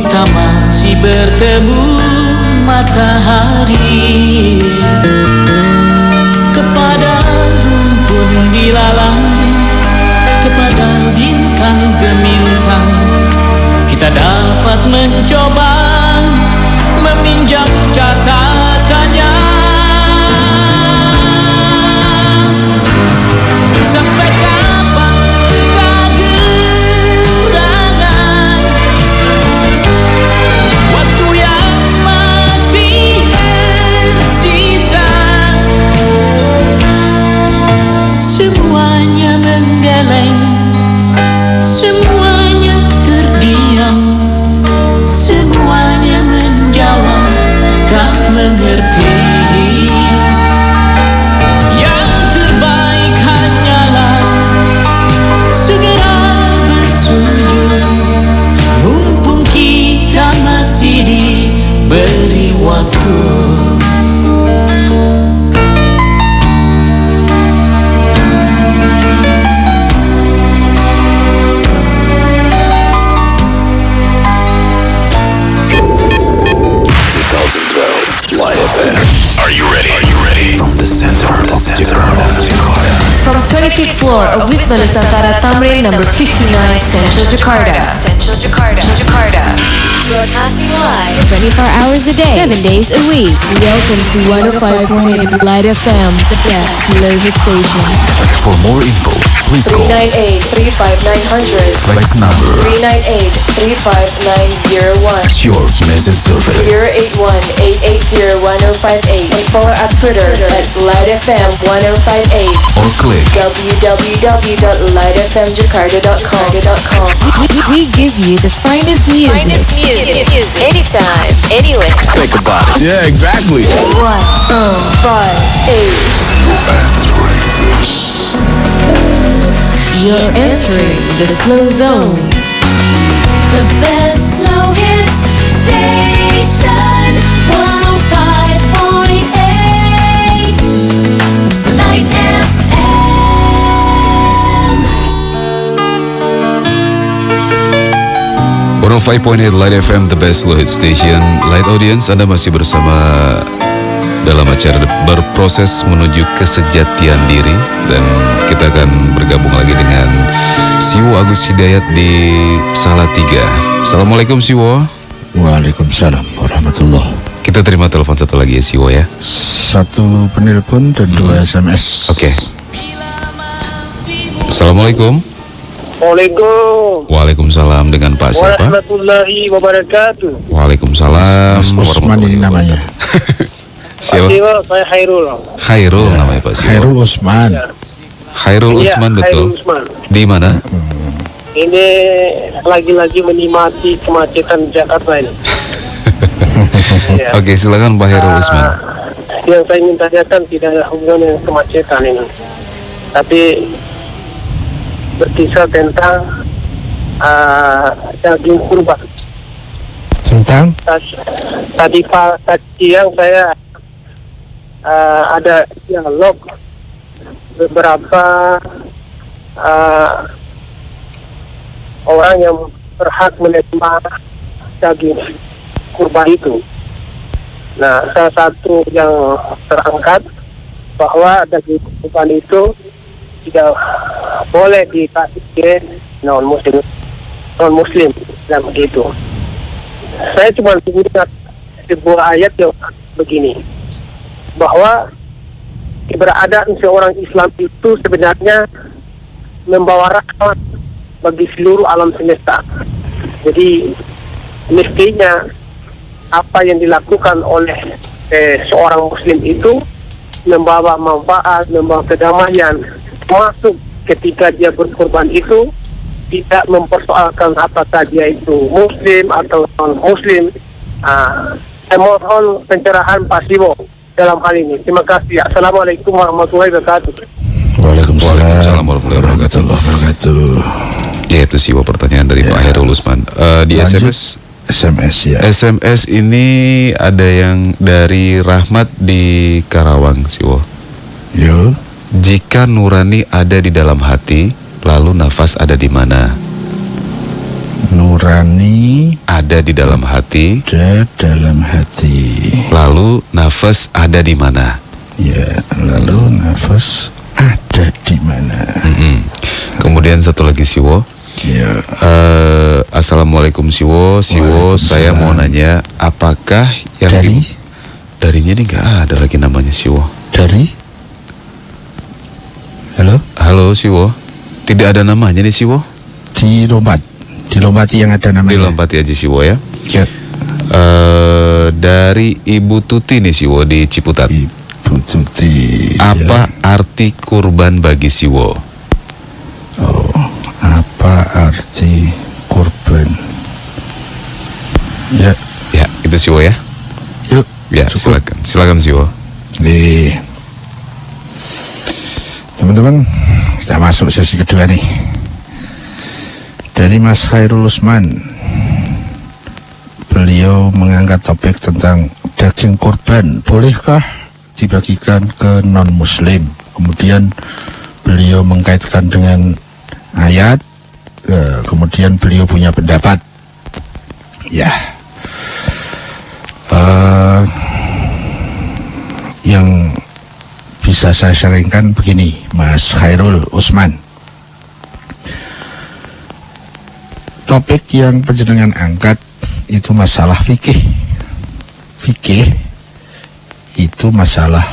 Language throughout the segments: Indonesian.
kita masih bertemu matahari, kepada rumpun dilalang, kepada bintang gemintang, kita dapat mencoba meminjam catatannya. Sampai kapan kegerangan waktu yang masih tersisa, semuanya menggeleng, semuanya terdiam, semuanya menjawab tak mengerti. Yang terbaik hanyalah segera bersujud, mumpung kita masih diberi waktu. 2012 Light FM. Are you ready? From the center of Jakarta. From 25th floor of Wisma Nusantara Tamrin number 59, Central Jakarta. Broadcasting live 24 hours a day, 7 days a week. Welcome to 105.8 Light FM, the best music station. For more info, please call 398-35900. flex number 398-35901. Short Message Service 081-880-1058. And follow our Twitter at Light FM 1058. or click www.lightfmjakarta.com. We give you the finest music. Anytime, anywhere. think about it. Yeah, exactly. 105.8. You're entering the slow zone. The best slow hits station 105.8 Light FM. 105.8 Light FM, the best slow hit station. Light audience, Anda masih bersama dalam acara berproses menuju kesejatian diri, dan kita akan bergabung lagi dengan Siwo Agus Hidayat di Salatiga. Assalamualaikum Siwo. Waalaikumsalam warahmatullah. Kita terima telepon satu lagi ya Siwo ya. Satu penelpon dan dua SMS. Oke. Assalamualaikum. Waalaikumsalam. Waalaikumsalam, dengan Pak siapa? Warahmatullahi wabarakatuh. Waalaikumsalam. Mas Usman ini namanya. Siapa? Pak, saya Hairul. Khairul namanya Pak Siwo. Khairul Usman. Khairul Iya, Usman, betul. Hairul Usman. Di mana? Ini lagi-lagi menikmati kemacetan Jakarta ini. Ya. Oke, silakan Pak Khairul Usman. Yang saya ingin tanyakan tidak ada hubungan dengan kemacetan ini, tapi berkisah tentang daging kurban. Tentang Tadi siang saya ada dialog beberapa orang yang berhak menerima daging kurban itu. Nah, salah satu yang terangkat bahwa daging kurban itu tidak boleh dikasih ke non muslim dan begitu. Saya cuma ingat sebuah ayat yang begini, bahwa keberadaan seorang Islam itu sebenarnya membawa rahmat bagi seluruh alam semesta. Jadi mestinya apa yang dilakukan oleh seorang muslim itu membawa manfaat, membawa kedamaian, termasuk ketika dia berkorban itu tidak mempersoalkan apakah dia itu muslim atau non muslim. Saya mohon pencerahan Pak Siwo dalam hal ini. Terima kasih. Assalamualaikum warahmatullahi wabarakatuh. Waalaikumsalam warahmatullahi wabarakatuh. Ya, itu Siwo pertanyaan dari Pak Khairul Usman. Di Lanjut. SMS ya. SMS ini ada yang dari Rahmat di Karawang, Siwo. Yo. Jika nurani ada di dalam hati, lalu nafas ada di mana? Nur nurani ada di dalam hati. ada dalam hati. Lalu nafas ada di mana? Ya, lalu nafas ada di mana? Kemudian satu lagi Siwo. Ya, Assalamualaikum Siwo. Siwo, saya mau nanya, apakah yang darinya ini nggak ada lagi namanya Siwo? dari? Halo, Siwo. Tidak ada namanya nih Siwo. Dilompati yang ada namanya. Dilompati aja Siwo ya. Ya. Dari Ibu Tuti nih Siwo di Ciputat. Ibu Tuti. Apa arti kurban bagi Siwo? Oh, apa arti kurban? Ya. Ya, itu Siwo ya. Yuk. Ya, cukup. silakan Siwo. Nih, teman-teman, kita masuk sesi kedua nih. Dari Mas Khairul Usman, beliau mengangkat topik tentang daging kurban bolehkah dibagikan ke non-muslim. Kemudian beliau mengkaitkan dengan ayat, kemudian beliau punya pendapat. Ya, yang bisa saya sharingkan begini, Mas Khairul Usman. Topik yang panjenengan angkat itu masalah fikih. Fikih itu masalah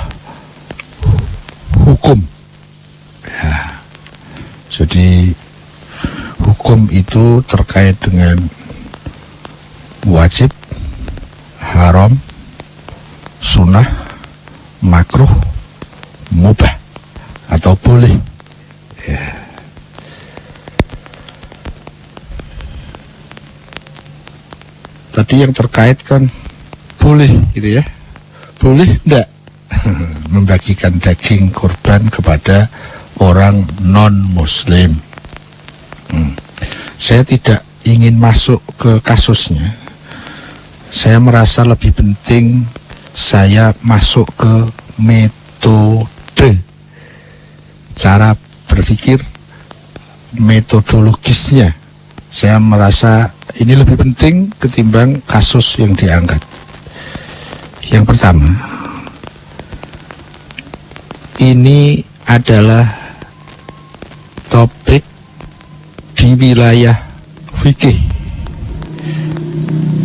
hukum. Ya. Jadi hukum itu terkait dengan wajib, haram, sunnah, makruh, mubah atau boleh. Ya. Tadi yang terkait kan boleh gitu ya. Boleh enggak membagikan daging kurban kepada orang non muslim. Saya tidak ingin masuk ke kasusnya. Saya merasa lebih penting saya masuk ke metode, cara berpikir, metodologisnya. Saya merasa ini lebih penting ketimbang kasus yang diangkat. Yang pertama, ini adalah topik di wilayah fikih.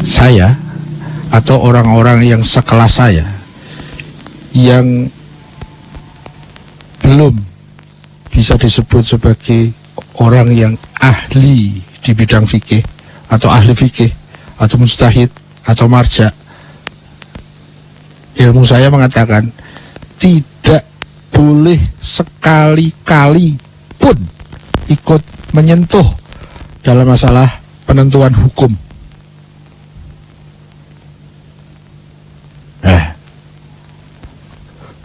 Saya atau orang-orang yang sekelas saya yang belum bisa disebut sebagai orang yang ahli di bidang fikih atau ahli fikih atau mujtahid atau marja, ilmu saya mengatakan tidak boleh sekali-kali pun ikut menyentuh dalam masalah penentuan hukum.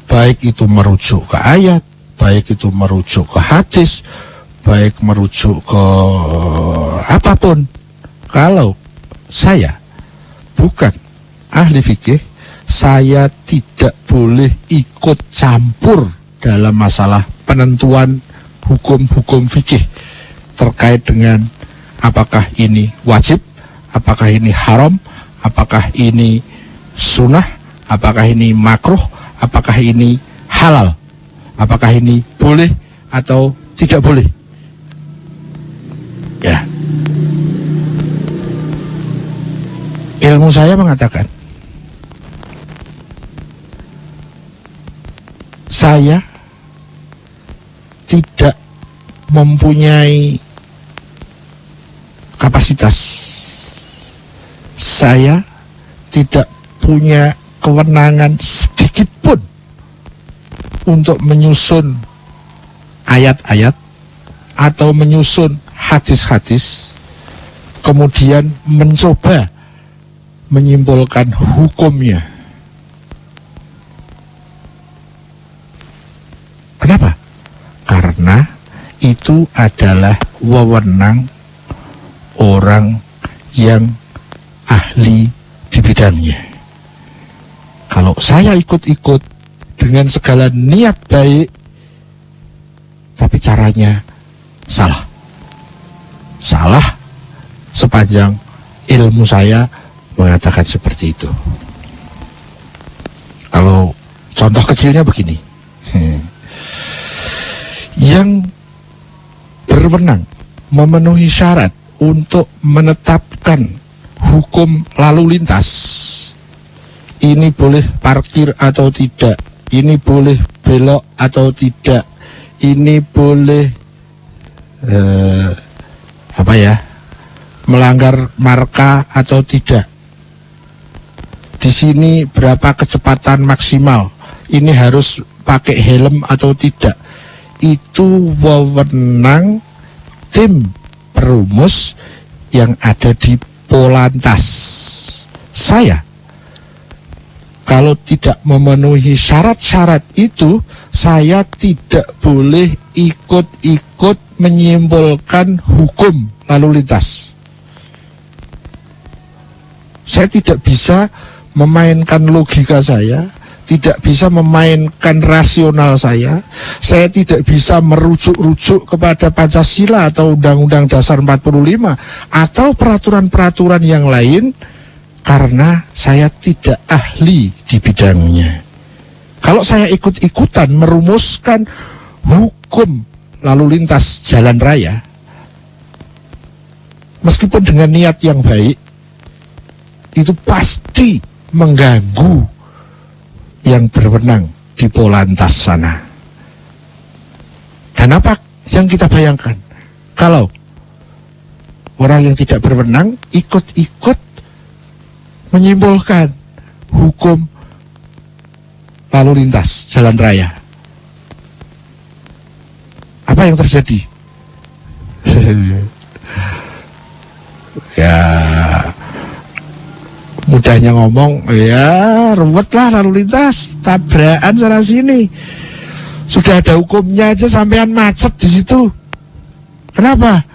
Baik itu merujuk ke ayat, baik itu merujuk ke hadis, baik merujuk ke apapun. Kalau saya bukan ahli fikih, saya tidak boleh ikut campur dalam masalah penentuan hukum-hukum fikih terkait dengan apakah ini wajib, apakah ini haram, apakah ini sunnah, apakah ini makruh, apakah ini halal, apakah ini boleh atau tidak boleh. Ya, ilmu saya mengatakan saya tidak mempunyai kapasitas, saya tidak punya kewenangan sedikit pun untuk menyusun ayat-ayat atau menyusun hadis-hadis kemudian mencoba menyimpulkan hukumnya. Kenapa? Karena itu adalah wewenang orang yang ahli di bidangnya. Kalau saya ikut-ikut dengan segala niat baik, tapi caranya salah. sepanjang ilmu saya mengatakan seperti itu. Kalau contoh kecilnya begini, yang berwenang memenuhi syarat untuk menetapkan hukum lalu lintas, ini boleh parkir atau tidak, ini boleh belok atau tidak, ini boleh melanggar marka atau tidak, di sini berapa kecepatan maksimal, ini harus pakai helm atau tidak, itu wewenang tim perumus yang ada di Polantas. Saya kalau tidak memenuhi syarat-syarat itu, saya tidak boleh ikut-ikut menyimpulkan hukum lalu lintas. Saya tidak bisa memainkan logika saya, tidak bisa memainkan rasional saya tidak bisa merujuk-rujuk kepada Pancasila atau Undang-Undang Dasar 45 atau peraturan-peraturan yang lain, karena saya tidak ahli di bidangnya. Kalau saya ikut-ikutan merumuskan hukum lalu lintas jalan raya, meskipun dengan niat yang baik, itu pasti mengganggu yang berwenang di Polantas sana. Dan apa yang kita bayangkan? Kalau orang yang tidak berwenang ikut-ikut menyimpulkan hukum lalu lintas jalan raya, apa yang terjadi? Ya, mudahnya ngomong, ya ruwet lah lalu lintas, tabrakan sana sini. Sudah ada hukumnya aja sampean macet di situ. Kenapa?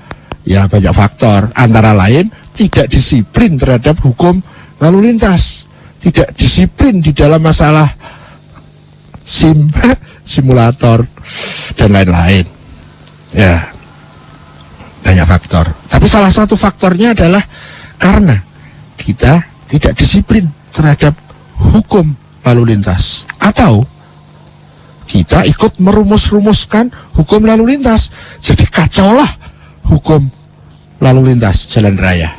Ya banyak faktor, antara lain tidak disiplin terhadap hukum lalu lintas, tidak disiplin di dalam masalah simulator dan lain-lain. Ya, banyak faktor. Tapi salah satu faktornya adalah karena kita tidak disiplin terhadap hukum lalu lintas, atau kita ikut merumus-rumuskan hukum lalu lintas, jadi kacaulah hukum lalu lintas jalan raya.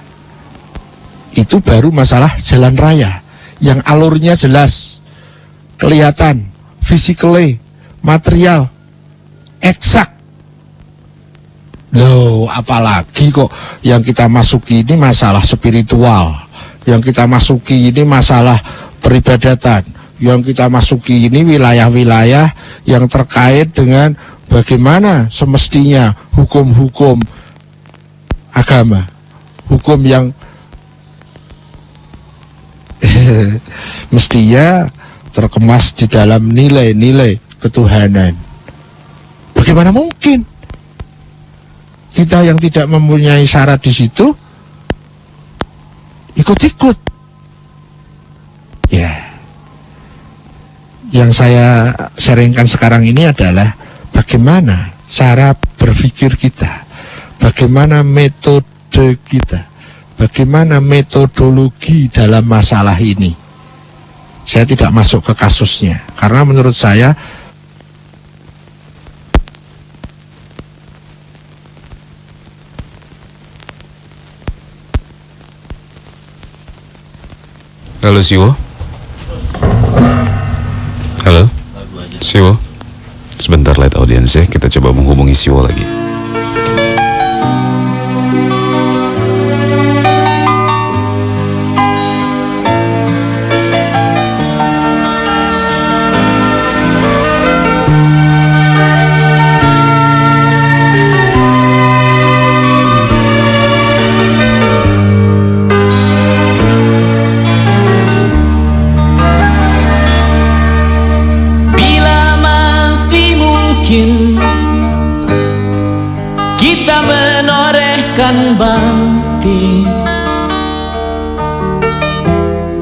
Itu baru masalah jalan raya yang alurnya jelas, kelihatan, physically, material, eksak. Loh, apalagi kok yang kita masuki ini masalah spiritual, yang kita masuki ini masalah peribadatan, yang kita masuki ini wilayah-wilayah yang terkait dengan bagaimana semestinya hukum-hukum agama, hukum yang mestinya terkemas di dalam nilai-nilai ketuhanan. Bagaimana mungkin kita yang tidak mempunyai syarat di situ ikut-ikut? Ya, yang saya sharingkan sekarang ini adalah bagaimana cara berpikir kita, bagaimana metode kita, bagaimana metodologi dalam masalah ini. Saya tidak masuk ke kasusnya, karena menurut saya Halo Siwo. Halo Siwo. Sebentar light audience ya, kita coba menghubungi Siwo lagi. Kita menorehkan bakti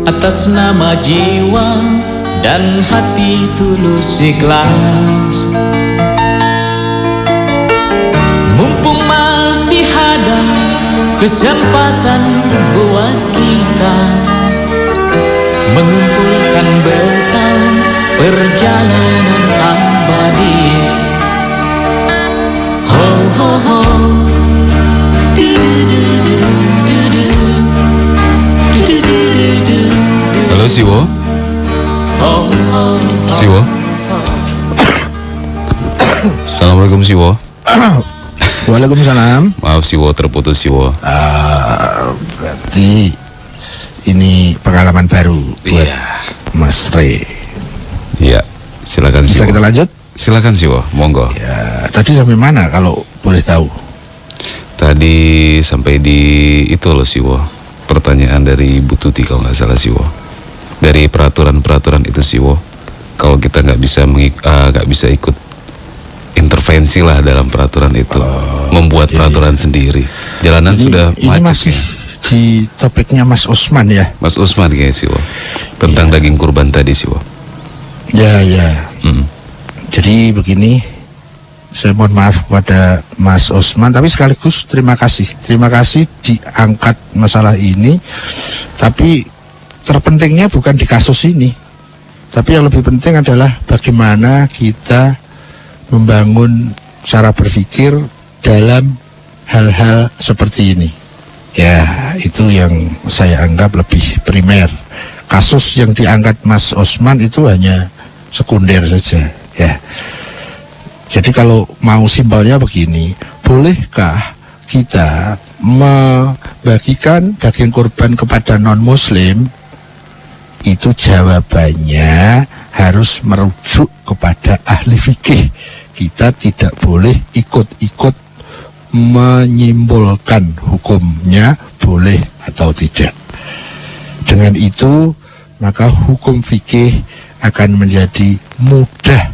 atas nama jiwa dan hati tulus ikhlas. Mumpung masih ada kesempatan buat kita mengumpulkan bekal perjalanan abadi. Ho ho ho, du du du du du du, du du du du du. Halo Siwo. Ho ho. Siwo. Assalamualaikum Siwo. Waalaikumsalam. Maaf Siwo, terputus Siwo. Berarti ini pengalaman baru buat Mas Re. Iya, silakan Bisa Siwo. kita lanjut? Silakan Siwo, monggo. Ya, tadi sampai mana kalau boleh tahu? Tadi sampai di itu loh Siwo. Pertanyaan dari Bu Tuti kalau nggak salah Siwo. Dari peraturan-peraturan itu Siwo. Kalau kita nggak bisa ikut intervensi lah dalam peraturan itu, membuat peraturan sendiri. Jalanan sudah ini macet masih ya. di topiknya Mas Osman ya? Mas Usman kayak Siwo. Tentang daging kurban tadi Siwo. Ya. Hmm. Jadi begini, saya mohon maaf kepada Mas Osman, tapi sekaligus terima kasih diangkat masalah ini. Tapi terpentingnya bukan di kasus ini, tapi yang lebih penting adalah bagaimana kita membangun cara berpikir dalam hal-hal seperti ini. Ya, itu yang saya anggap lebih primer. Kasus yang diangkat Mas Osman itu hanya sekunder saja, ya. Jadi kalau mau simpelnya begini, bolehkah kita membagikan daging kurban kepada non-muslim? Itu jawabannya harus merujuk kepada ahli fikih. Kita tidak boleh ikut-ikut menyimpulkan hukumnya boleh atau tidak. Dengan itu maka hukum fikih akan menjadi mudah,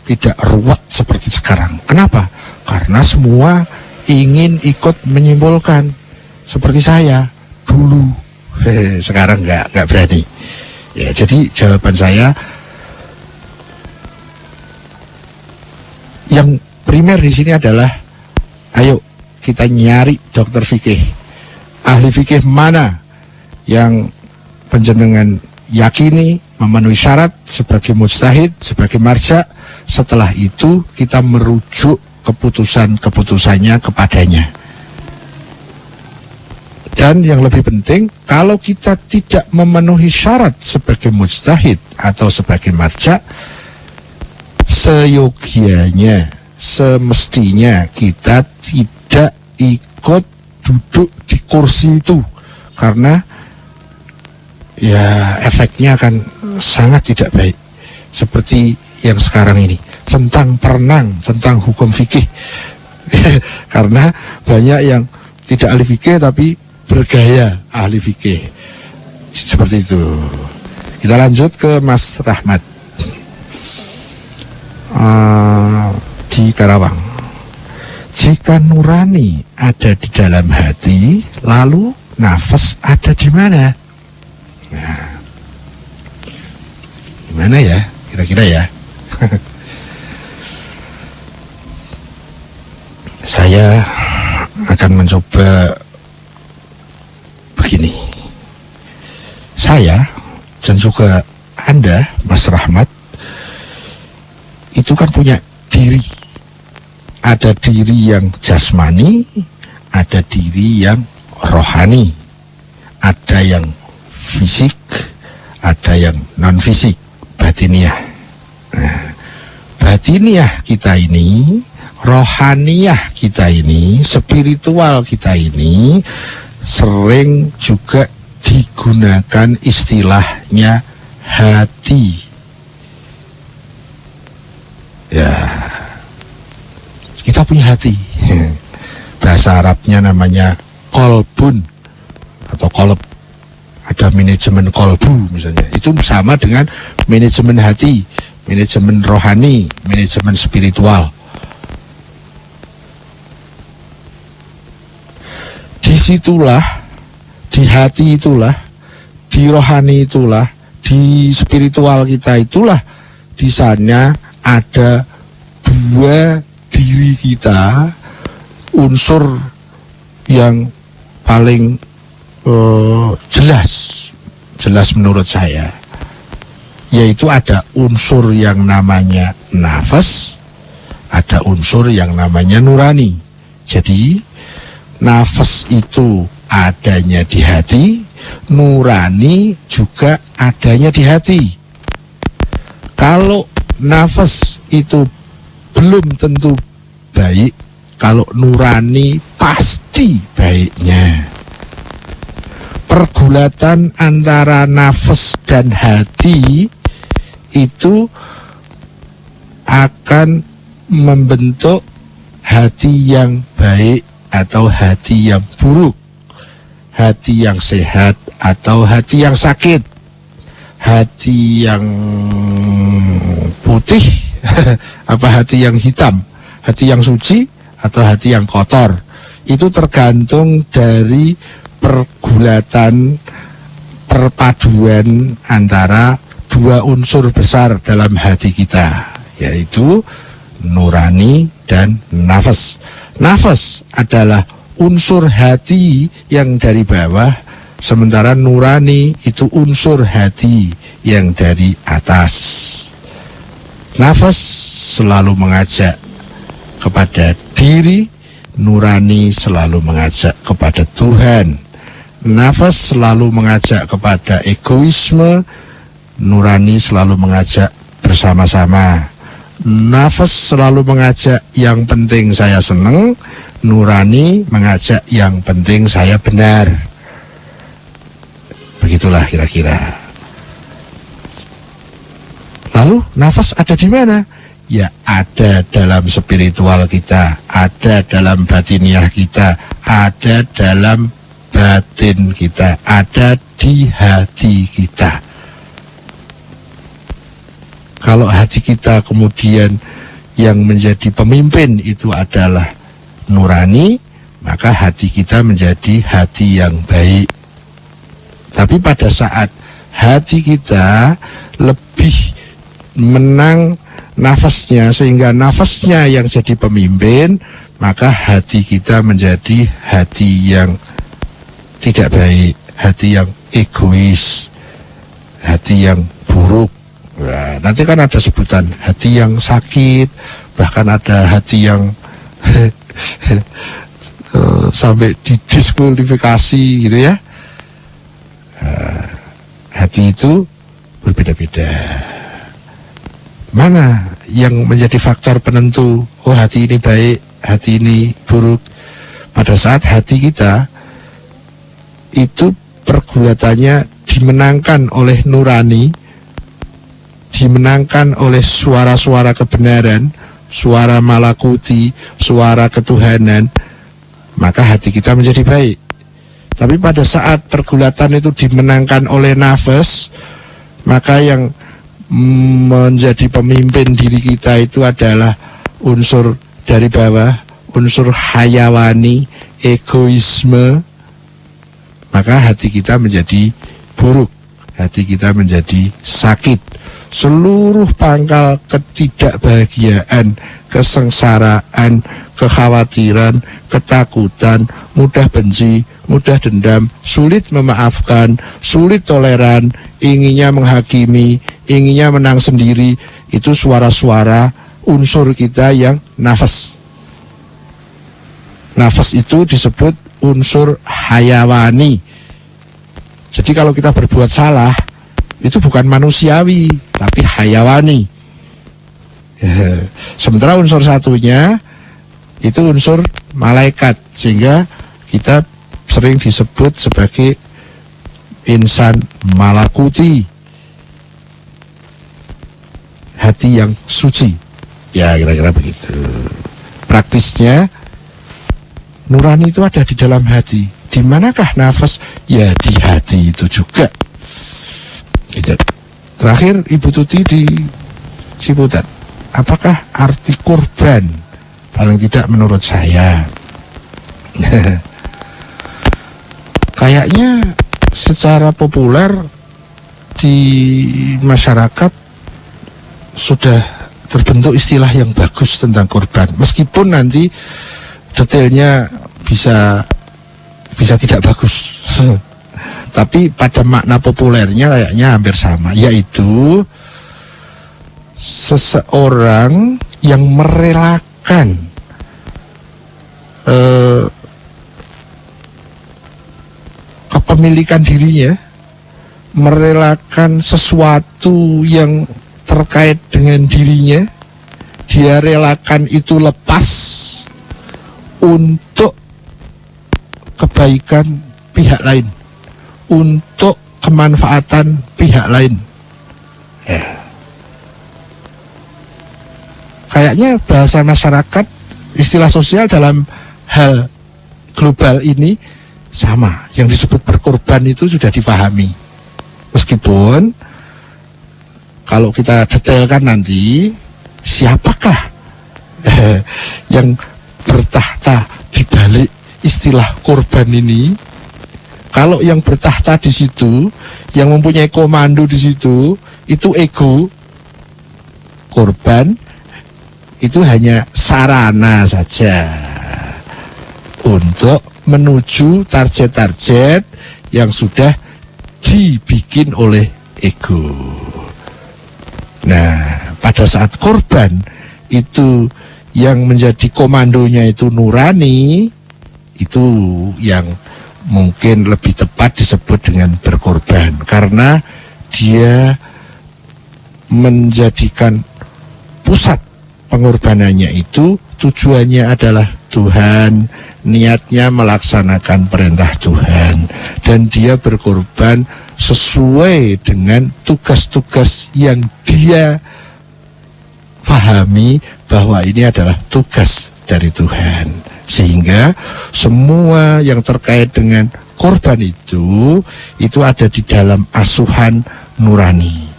tidak ruwet seperti sekarang. Kenapa? Karena semua ingin ikut menyimpulkan seperti saya dulu. Sekarang nggak berani. Ya, jadi jawaban saya yang primer di sini adalah, ayo kita nyari dokter fikih, ahli fikih mana yang panjenengan yakini memenuhi syarat sebagai mujtahid, sebagai marja. Setelah itu kita merujuk keputusannya kepadanya. Dan yang lebih penting, kalau kita tidak memenuhi syarat sebagai mujtahid atau sebagai marja, seyogianya, semestinya kita tidak ikut duduk di kursi itu, karena ya efeknya akan sangat tidak baik. Seperti yang sekarang ini, centang perenang tentang hukum fikih. Karena banyak yang tidak ahli fikih tapi bergaya ahli fikih. Seperti itu. Kita lanjut ke Mas Rahmat di Karawang. Jika nurani ada di dalam hati, lalu nafas ada di mana? Nah, gimana ya? Kira-kira ya? Saya akan mencoba begini. Saya dan juga Anda, Mas Rahmat, itu kan punya diri. Ada diri yang jasmani, ada diri yang rohani, ada yang fisik, ada yang non fisik, batiniah. Nah, batiniah kita ini, rohaniah kita ini, spiritual kita ini sering juga digunakan istilahnya hati. Ya, kita punya hati. Bahasa Arabnya namanya kolbun atau kolb. Ada manajemen kolbu misalnya. Itu sama dengan manajemen hati, manajemen rohani, manajemen spiritual. Disitulah, di hati itulah, di rohani itulah, di spiritual kita itulah, di sana ada dua diri kita, unsur yang paling jelas menurut saya, yaitu ada unsur yang namanya nafas, ada unsur yang namanya nurani. Jadi nafas itu adanya di hati, nurani juga adanya di hati. Kalau nafas itu belum tentu baik, kalau nurani pasti baiknya. Pergulatan antara nafas dan hati itu akan membentuk hati yang baik atau hati yang buruk, hati yang sehat atau hati yang sakit, hati yang putih apa hati yang hitam, hati yang suci atau hati yang kotor. Itu tergantung dari pergulatan, perpaduan antara dua unsur besar dalam hati kita, yaitu nurani dan nafas. Nafas adalah unsur hati yang dari bawah, sementara nurani itu unsur hati yang dari atas. Nafas selalu mengajak kepada diri, nurani selalu mengajak kepada Tuhan. Nafas selalu mengajak kepada egoisme, nurani selalu mengajak bersama-sama. Nafas selalu mengajak yang penting saya senang, nurani mengajak yang penting saya benar. Begitulah kira-kira. Lalu nafas ada di mana? Ya ada dalam spiritual kita, ada dalam batiniah kita, ada dalam batin kita, ada di hati kita. Kalau hati kita kemudian yang menjadi pemimpin itu adalah nurani, maka hati kita menjadi hati yang baik. Tapi pada saat hati kita lebih menang nafasnya, sehingga nafasnya yang jadi pemimpin, maka hati kita menjadi hati yang tidak baik, hati yang egois, hati yang buruk. Nah, nanti kan ada sebutan hati yang sakit, bahkan ada hati yang sampai didiskualifikasi gitu ya. Hati itu berbeda-beda. Mana yang menjadi faktor penentu, oh hati ini baik, hati ini buruk? Pada saat hati kita itu pergulatannya dimenangkan oleh nurani, dimenangkan oleh suara-suara kebenaran, suara malakuti, suara ketuhanan, maka hati kita menjadi baik. Tapi pada saat pergulatan itu dimenangkan oleh nafas, maka yang menjadi pemimpin diri kita itu adalah unsur dari bawah, unsur hayawani, egoisme, maka hati kita menjadi buruk, hati kita menjadi sakit. Seluruh pangkal ketidakbahagiaan, kesengsaraan, kekhawatiran, ketakutan, mudah benci, mudah dendam, sulit memaafkan, sulit toleran, inginnya menghakimi, inginnya menang sendiri, itu suara-suara unsur kita yang nafas. Nafas itu disebut unsur hayawani. Jadi kalau kita berbuat salah, itu bukan manusiawi, tapi hayawani. Sementara unsur satunya itu unsur malaikat, sehingga kita sering disebut sebagai insan malakuti, hati yang suci. Ya kira-kira begitu. Praktisnya nurani itu ada di dalam hati. Di manakah nafas? Ya di hati itu juga. Gitu. Terakhir Ibu Tuti di Ciputat, apakah arti kurban? Paling tidak menurut saya kayaknya secara populer di masyarakat sudah terbentuk istilah yang bagus tentang kurban, meskipun nanti detailnya bisa bisa tidak bagus. Tapi pada makna populernya kayaknya hampir sama, yaitu seseorang yang merelakan kepemilikan dirinya, merelakan sesuatu yang terkait dengan dirinya, dia relakan itu lepas untuk kebaikan pihak lain, untuk kemanfaatan pihak lain. Ya. Kayaknya bahasa masyarakat, istilah sosial dalam hal global ini sama. Yang disebut berkorban itu sudah dipahami. Meskipun kalau kita detailkan nanti, siapakah yang bertahta di balik istilah korban ini? Kalau yang bertahta di situ, yang mempunyai komando di situ, itu ego. Korban itu hanya sarana saja untuk menuju target-target yang sudah dibikin oleh ego. Nah, pada saat korban itu yang menjadi komandonya itu nurani, itu yang mungkin lebih tepat disebut dengan berkorban, karena dia menjadikan pusat pengorbanannya itu tujuannya adalah Tuhan, niatnya melaksanakan perintah Tuhan, dan dia berkorban sesuai dengan tugas-tugas yang dia pahami bahwa ini adalah tugas dari Tuhan. Sehingga semua yang terkait dengan korban itu ada di dalam asuhan nurani,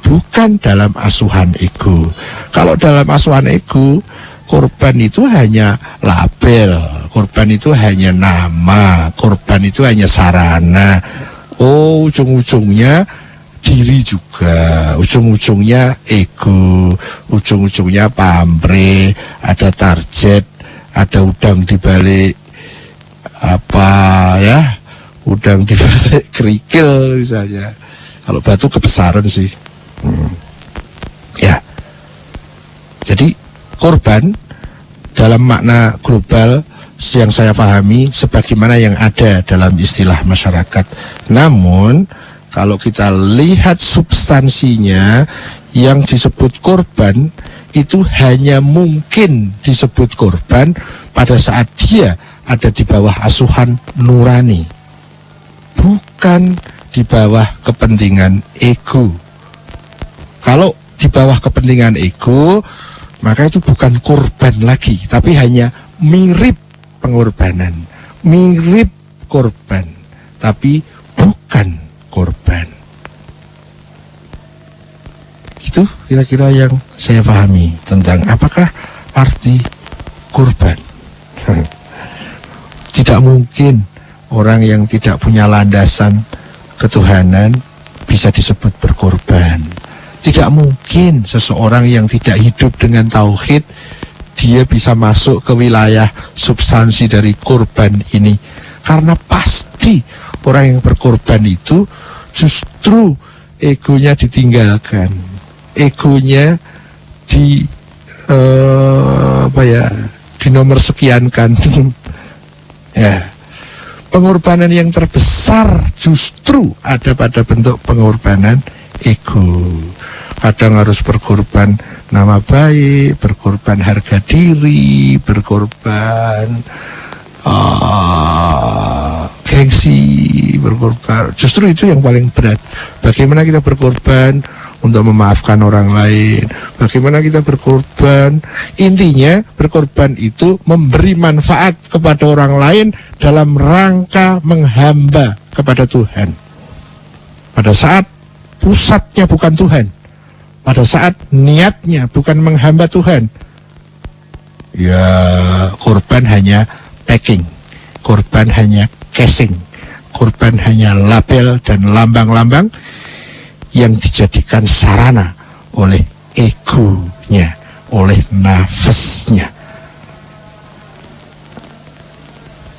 bukan dalam asuhan ego. Kalau dalam asuhan ego, korban itu hanya label, korban itu hanya nama, korban itu hanya sarana. Oh, ujung-ujungnya diri juga, ujung-ujungnya ego, ujung-ujungnya pamrih, ada target, ada udang di balik apa ya, udang di balik kerikil misalnya. Kalau batu kebesaran sih. Ya. Jadi korban dalam makna global yang saya pahami sebagaimana yang ada dalam istilah masyarakat. Namun kalau kita lihat substansinya, yang disebut korban itu hanya mungkin disebut korban pada saat dia ada di bawah asuhan nurani, bukan di bawah kepentingan ego. Kalau di bawah kepentingan ego, maka itu bukan korban lagi, tapi hanya mirip pengorbanan, mirip korban, tapi bukan korban. Itu kira-kira yang saya pahami tentang apakah arti korban. Tidak mungkin orang yang tidak punya landasan ketuhanan bisa disebut berkorban. Tidak mungkin seseorang yang tidak hidup dengan tauhid dia bisa masuk ke wilayah substansi dari korban ini. Karena pasti orang yang berkorban itu justru egonya ditinggalkan, egonya dinomor sekiankan. Ya, pengorbanan yang terbesar justru ada pada bentuk pengorbanan ego. Kadang harus berkorban nama baik, berkorban harga diri, berkorban gengsi, berkorban. Justru itu yang paling berat. Bagaimana kita berkorban untuk memaafkan orang lain, bagaimana kita berkorban. Intinya berkorban itu memberi manfaat kepada orang lain dalam rangka menghamba kepada Tuhan. Pada saat pusatnya bukan Tuhan, pada saat niatnya bukan menghamba Tuhan, ya korban hanya packing, korban hanya casing, korban hanya label dan lambang-lambang yang dijadikan sarana oleh egonya, oleh nafasnya.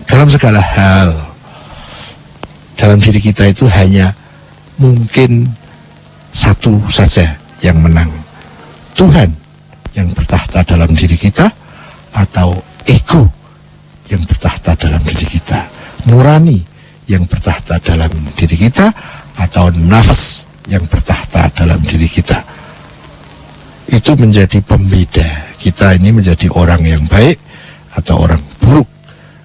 Dalam segala hal, dalam diri kita itu hanya mungkin satu saja yang menang. Tuhan yang bertahta dalam diri kita, atau ego yang bertahta dalam diri kita. Nurani yang bertahta dalam diri kita, atau nafas yang bertahta dalam diri kita. Itu menjadi pembeda kita ini menjadi orang yang baik atau orang buruk.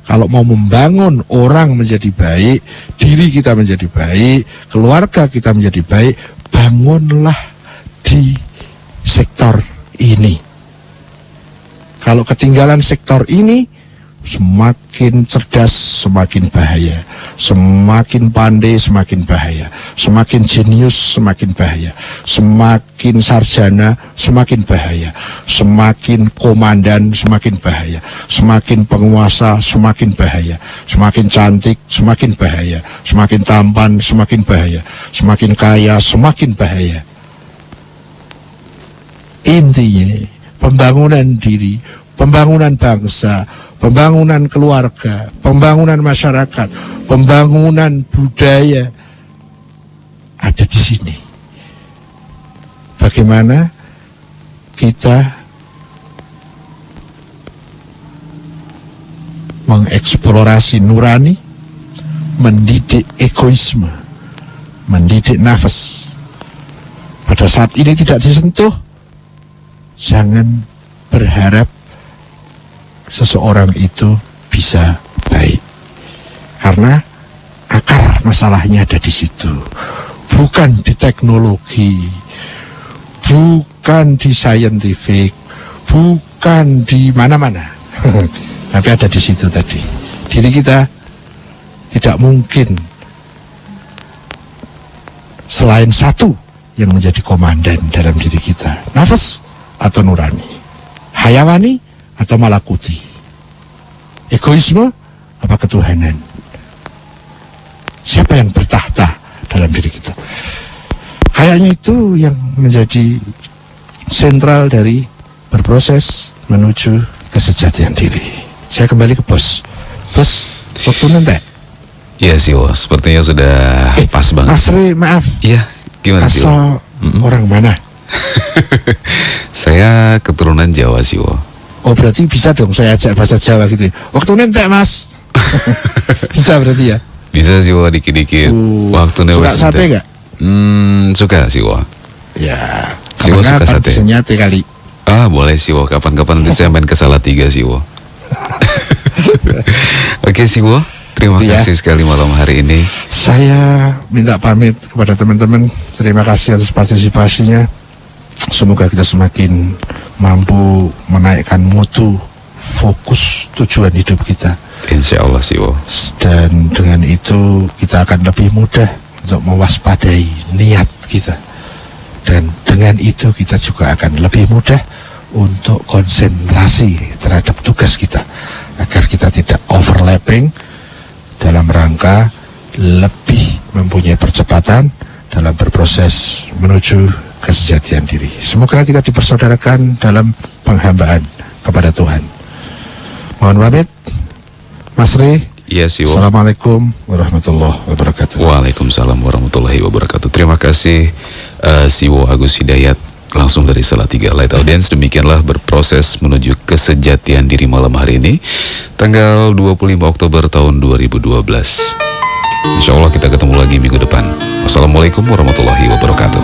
Kalau mau membangun orang menjadi baik, diri kita menjadi baik, keluarga kita menjadi baik, bangunlah di sektor ini. Kalau ketinggalan sektor ini, semakin cerdas semakin bahaya, semakin pandai semakin bahaya, semakin jenius semakin bahaya, semakin sarjana semakin bahaya, semakin komandan semakin bahaya, semakin penguasa semakin bahaya, semakin cantik semakin bahaya, semakin tampan semakin bahaya, semakin kaya semakin bahaya. Intinya pembangunan diri, pembangunan bangsa, pembangunan keluarga, pembangunan masyarakat, pembangunan budaya ada di sini. Bagaimana kita mengeksplorasi nurani, mendidik egoisme, mendidik nafas. Pada saat ini tidak disentuh, jangan berharap seseorang itu bisa baik, karena akar masalahnya ada di situ, bukan di teknologi, bukan di scientific, bukan di mana-mana, tapi ada di situ tadi. Diri kita tidak mungkin selain satu yang menjadi komandan dalam diri kita, nafas atau nurani, hayawani atau malakuti, egoisme apa ketuhanan. Siapa yang bertahta dalam diri kita? Kayaknya itu yang menjadi sentral dari berproses menuju kesejatian diri. Saya kembali ke bos. Bos, waktu nanti? Iya sih, sepertinya sudah pas banget. Mas Re, maaf. Iya, gimana sih? Asal orang mana? Saya keturunan Jawa sih, Oh, berarti bisa dong saya ajak bahasa Jawa gitu. Waktu nanti mas. Bisa berarti ya? Bisa sih, dikit-dikit. Waktu suka sate nggak? Suka sih, Ya, Siwo suka kapan-kapan sate. bisa nyate kali. Ah, boleh sih, kapan-kapan nanti saya main ke Salatiga sih, Oke sih, terima Iya. kasih sekali malam hari ini. Saya minta pamit kepada teman-teman. Terima kasih atas partisipasinya. Semoga kita semakin mampu menaikkan mutu, fokus tujuan hidup kita. Insya Allah sih, Dan dengan itu kita akan lebih mudah untuk mewaspadai niat kita. Dan dengan itu kita juga akan lebih mudah untuk konsentrasi terhadap tugas kita, agar kita tidak overlapping dalam rangka lebih mempunyai percepatan dalam berproses menuju kesejatian diri. Semoga kita dipersaudarakan dalam penghambaan kepada Tuhan. Mohon pamit, Mas Re. Iya sih, Assalamualaikum warahmatullahi wabarakatuh. Waalaikumsalam warahmatullahi wabarakatuh. Terima kasih Siwo Agus Hidayat langsung dari Salatiga. Light Audience, demikianlah berproses menuju kesejatian diri malam hari ini, tanggal 25 Oktober tahun 2012. Insya Allah kita ketemu lagi minggu depan. Wassalamualaikum warahmatullahi wabarakatuh.